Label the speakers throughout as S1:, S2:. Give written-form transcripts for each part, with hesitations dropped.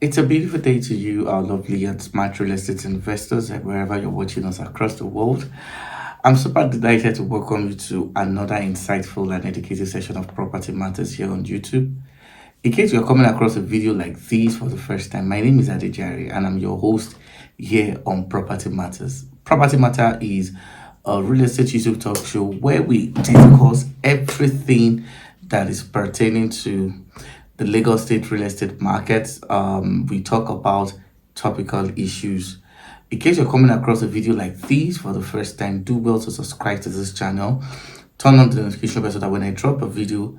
S1: It's a beautiful day to you, our lovely and smart real estate investors, and wherever you're watching us across the world. I'm super delighted to welcome you to another insightful and educative session of Property Matters here on YouTube. In case you're coming across a video like this for the first time, my name is Adejare and I'm your host here on Property Matters. Property Matter is a real estate YouTube talk show where we discuss everything that is pertaining to the Lagos State real estate market. We talk about topical issues. In case you're coming across a video like this for the first time, do well to subscribe to this channel. Turn on the notification bell so that when I drop a video,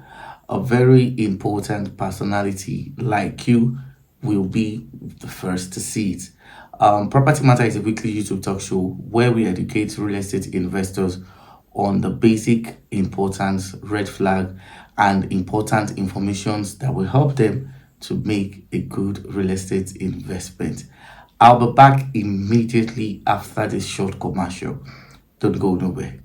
S1: a very important personality like you will be the first to see it. Property Matter is a weekly YouTube talk show where we educate real estate investors on the basic importance, red flag, and important informations that will help them to make a good real estate investment. I'll be back immediately after this short commercial. Don't go nowhere.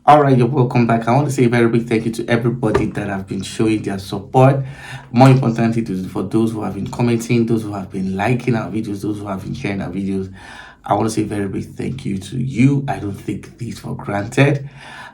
S1: All right, you're welcome back. I want to say a very big thank you to everybody that have been showing their support. More importantly, for those who have been commenting, those who have been liking our videos, those who have been sharing our videos. I want to say a very big thank you to you. I don't take this for granted.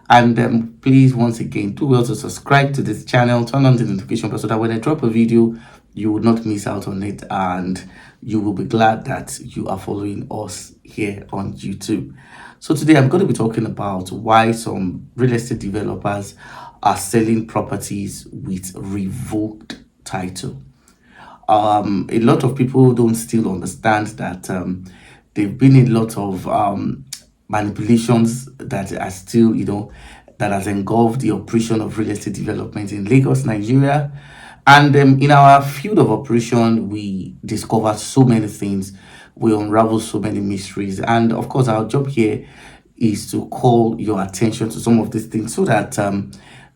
S1: And please, once again, do well to subscribe to this channel, turn on the notification bell so that when I drop a video, you will not miss out on it and you will be glad that you are following us here on YouTube. So today I'm going to be talking about why some real estate developers are selling properties with revoked title. A lot of people don't still understand that there've been a lot of manipulations that are still, that has engulfed the operation of real estate development in Lagos, Nigeria. And in our field of operation, we discover so many things. We unravel so many mysteries. And of course, our job here is to call your attention to some of these things so that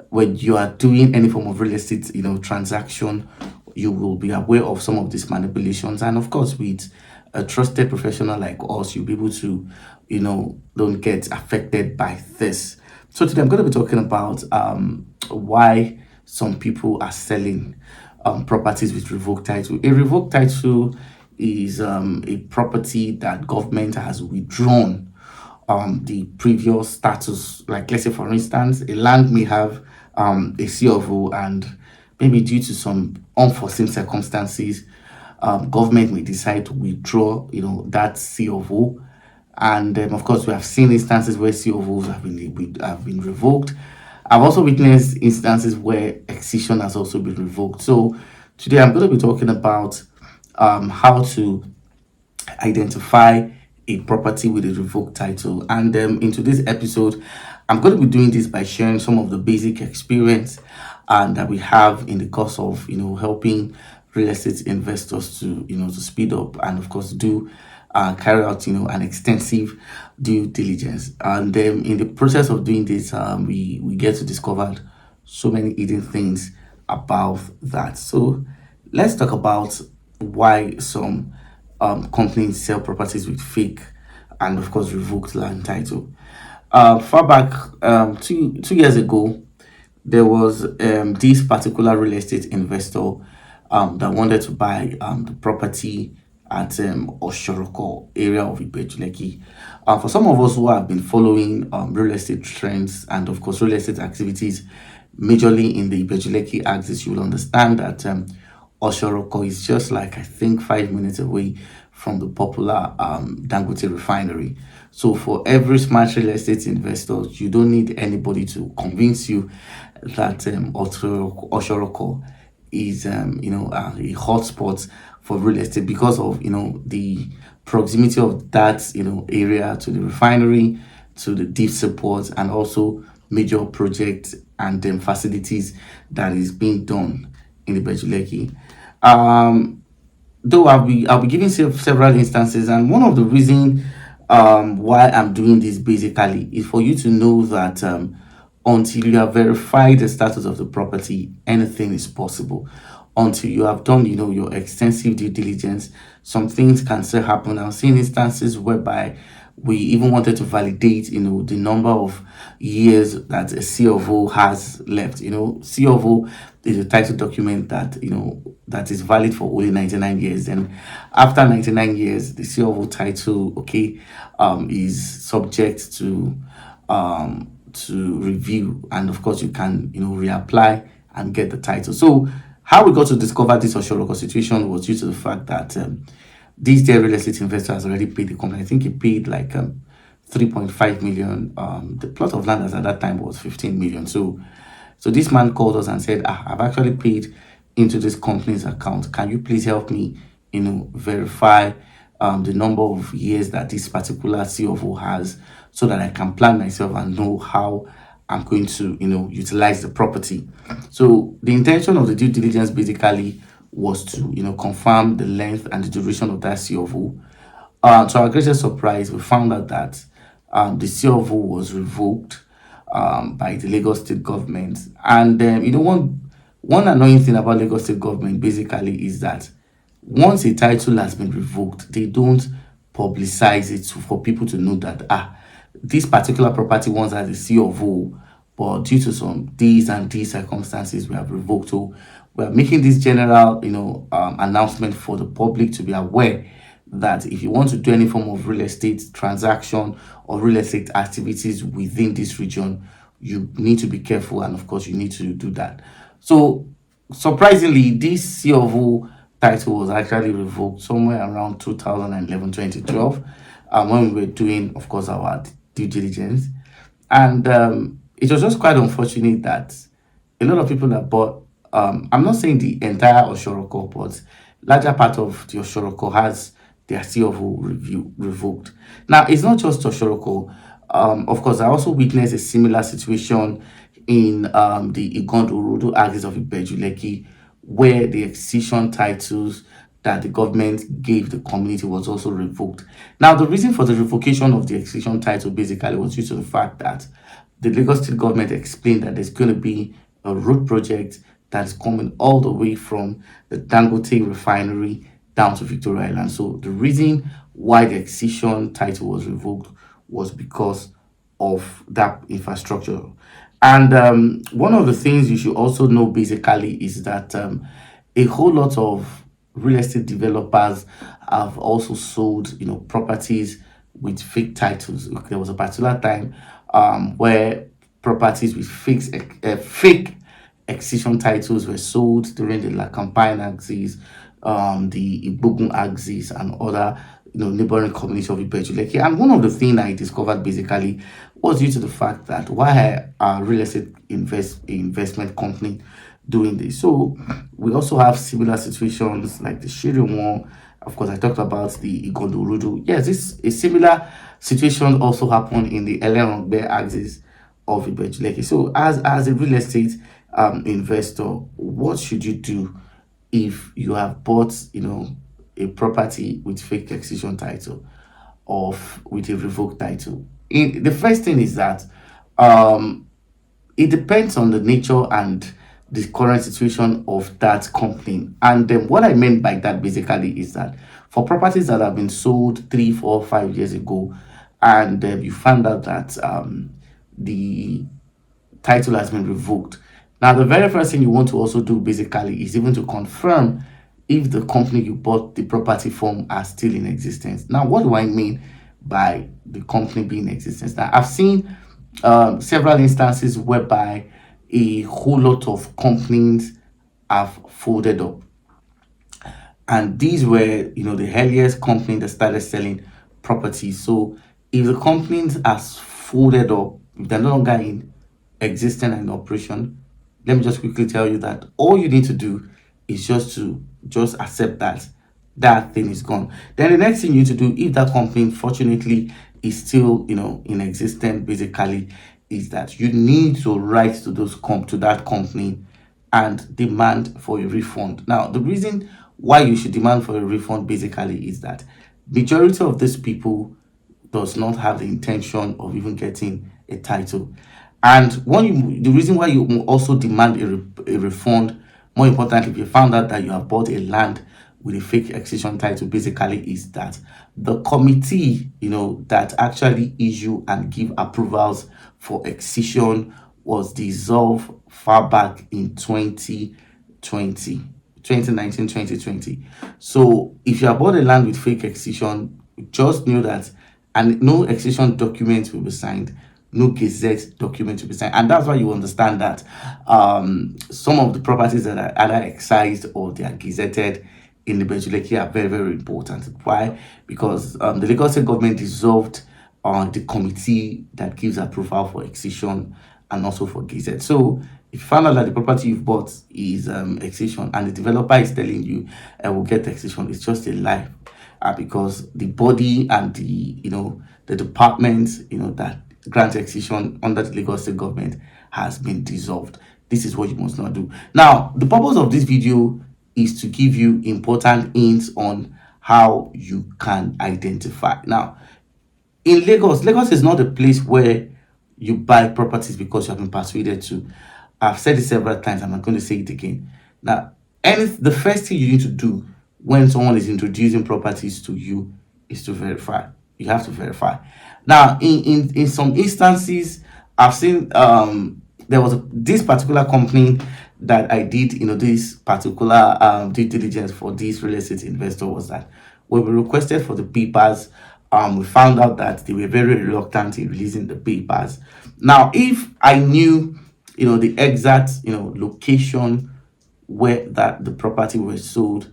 S1: when you are doing any form of real estate, transaction, you will be aware of some of these manipulations. And of course, with a trusted professional like us, you'll be able to, don't get affected by this. So today I'm going to be talking about why some people are selling properties with revoked title. A revoked title is a property that government has withdrawn the previous status. Like, let's say, for instance, a land may have a C of O, and maybe due to some unforeseen circumstances, government may decide to withdraw, that C of O. And of course, we have seen instances where C of Os have been revoked. I've also witnessed instances where excision has also been revoked. So today I'm going to be talking about how to identify a property with a revoked title. And in today's episode, I'm going to be doing this by sharing some of the basic experience that we have in the course of helping real estate investors to to speed up and of course do carry out an extensive due diligence. And in the process of doing this, we get to discover so many hidden things about that. So let's talk about why some companies sell properties with fake and of course revoked land title. Far back, 2 years ago, there was this particular real estate investor that wanted to buy the property at Oshoroko area of Ibeju, Lekki. For some of us who have been following real estate trends and of course real estate activities majorly in the Ibeju Lekki axis, you will understand that Oshoroko is just like, I think, 5 minutes away from the popular Dangote refinery. So for every smart real estate investor, you don't need anybody to convince you that Oshoroko is a hotspot for real estate because of the proximity of that area to the refinery, to the deep support, and also major projects and facilities that is being done in the Ibeju Lekki. Though I'll be giving several instances, and one of the reasons why I'm doing this basically is for you to know that until you have verified the status of the property, anything is possible. Until you have done your extensive due diligence, some things can still happen. I've seen instances whereby we even wanted to validate, the number of years that a C of O has left. C of O is a title document that, that is valid for only 99 years. And after 99 years, the C of O title, okay, is subject to review, and of course you can, reapply and get the title. So how we got to discover this Oshoroko situation was due to the fact that this dear real estate investor has already paid the company. I think he paid like 3.5 million. The plot of land as at that time was 15 million. So this man called us and said, I've actually paid into this company's account. Can you please help me, verify the number of years that this particular CFO has, so that I can plan myself and know how I'm going to, utilize the property. So the intention of the due diligence basically was to, confirm the length and the duration of that CFO. To our greatest surprise, we found out that the CFO was revoked by the Lagos State government. And one annoying thing about Lagos State government basically is that once a title has been revoked, they don't publicize it for people to know that this particular property once has a C of O, but due to some these and these circumstances, we have revoked. So we are making this general, announcement for the public to be aware that if you want to do any form of real estate transaction or real estate activities within this region, you need to be careful, and of course you need to do that. So surprisingly, this C of O title was actually revoked somewhere around 2011, 2012, when we were doing, of course, our due diligence. And it was just quite unfortunate that a lot of people that bought, I'm not saying the entire Oshoroko, but larger part of the Oshoroko has their C of O revoked. Now, it's not just Oshoroko. Of course, I also witnessed a similar situation in the Igondo axis of Ibeju, Lekki, where the excision titles that the government gave the community was also revoked. Now, the reason for the revocation of the excision title basically was due to the fact that the Lagos State government explained that there's going to be a road project that's coming all the way from the Dangote refinery down to Victoria Island. So the reason why the excision title was revoked was because of that infrastructure. And one of the things you should also know basically is that a whole lot of real estate developers have also sold, properties with fake titles. There was a particular time where properties with fake excision titles were sold during the La Campagne axis, the Ibogun axis, and other neighboring communities of Ibeju Lekki. And one of the things I discovered basically was due to the fact that why a real estate investment company doing this. So we also have similar situations like the Shiri. Of course, I talked about the Igondo. Yes, a similar situation also happened in the Elenogbe axis of Ibeju Lekki. So as a real estate investor, what should you do if you have bought, a property with fake excision title or with a revoked title? The first thing is that it depends on the nature and the current situation of that company. And then what I meant by that basically is that for properties that have been sold 3, 4, 5 years ago, and you found out that the title has been revoked. Now, the very first thing you want to also do basically is even to confirm if the company you bought the property from are still in existence. Now, what do I mean by the company being in existence? Now, I've seen several instances whereby a whole lot of companies have folded up, and these were the earliest company that started selling properties. So if the companies has folded up, if they're no longer in existence and in operation, let me just quickly tell you that all you need to do is just accept that that thing is gone. Then the next thing you need to do, if that company fortunately is still in existence, basically, is that you need to write to that company and demand for a refund. Now, the reason why you should demand for a refund basically is that majority of these people does not have the intention of even getting a title. And the reason why you also demand a refund, more importantly, if you found out that you have bought a land with a fake excision title basically is that the committee, that actually issue and give approvals for excision was dissolved far back in 2020, 2019, 2020. So if you bought a land with fake excision, just know that, and no excision document will be signed, no gazette document will be signed, and that's why you understand that some of the properties that are either excised or they are gazetted in the Lekki are very, very important. Why? Because the Lagos State government dissolved on the committee that gives approval for excision and also for gazette. So if you find out that the property you've bought is excision and the developer is telling you I will get excision, it's just a lie. Because the body and the department that grant excision under the Lagos State government has been dissolved. This is what you must not do. Now, the purpose of this video is to give you important hints on how you can identify. Now, in Lagos is not a place where you buy properties because you have been persuaded to. I've said it several times, and I'm going to say it again. Now, the first thing you need to do when someone is introducing properties to you is to verify. You have to verify. Now, in some instances, I've seen there was this particular company that I did, this particular due diligence for this real estate investor, was that when we requested for the papers, we found out that they were very reluctant in releasing the papers. Now, if I knew, the exact, location where that the property was sold,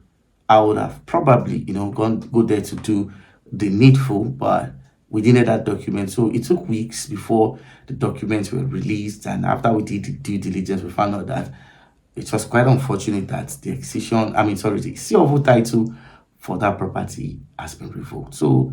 S1: I would have probably, go there to do the needful, but we didn't have that document. So it took weeks before the documents were released. And after we did the due diligence, we found out that it was quite unfortunate that the the CO title for that property has been revoked. So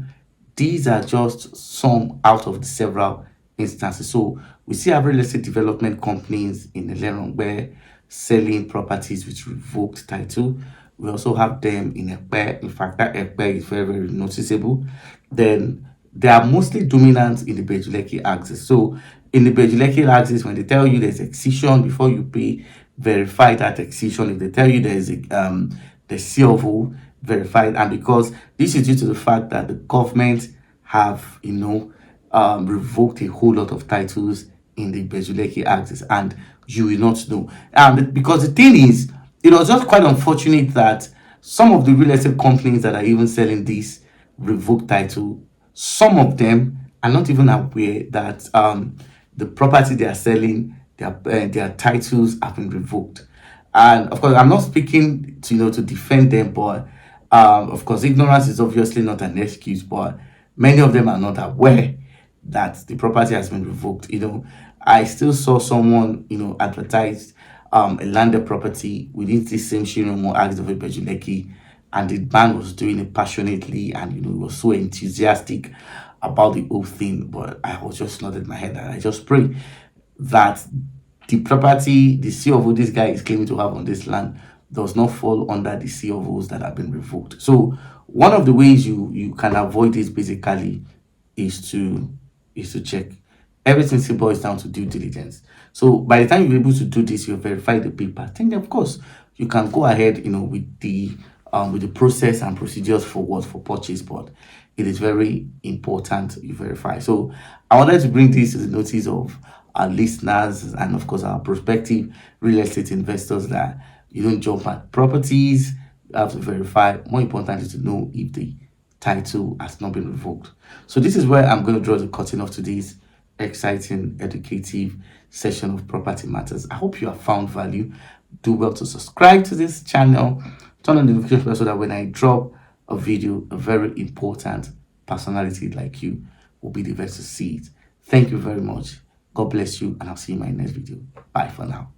S1: these are just some out of the several instances. So we see our real estate development companies in Ileron where selling properties with revoked title. We also have them in Ekpe. In fact, that Ekpe is very, very noticeable. Then they are mostly dominant in the Ibeju axis. So in the Ibeju axis, when they tell you there's excision before you pay, verify that excision. If they tell you there's the CFO, verified. And because this is due to the fact that the government have revoked a whole lot of titles in the Ibeju axis, and you will not know. And because the thing is, it was just quite unfortunate that some of the real estate companies that are even selling this revoked title, some of them are not even aware that the property they are selling, their titles have been revoked. And of course, I'm not speaking to defend them, but of course, ignorance is obviously not an excuse. But many of them are not aware that the property has been revoked. I still saw someone advertised a landed property within the same Shinomo Act of Ibeju, and the man was doing it passionately, and he was so enthusiastic about the whole thing. But I was just nodding my head, and I just pray that the property, the CFO this guy is claiming to have on this land, does not fall under the CFOs that have been revoked. So one of the ways you can avoid this basically is to check. Everything still boils down to due diligence. So by the time you're able to do this, you verify the paper. Then of course you can go ahead, with the process and procedures for purchase. But it is very important you verify. So I wanted to bring this to the notice of our listeners and of course our prospective real estate investors that you don't jump at properties. You have to verify. More important is to know if the title has not been revoked. So this is where I'm going to draw the curtain off today's exciting, educative session of Property Matters. I hope you have found value. Do well to subscribe to this channel, turn on the notification bell so that when I drop a video, a very important personality like you will be the first to see it. Thank you very much. God bless you, and I'll see you in my next video. Bye for now.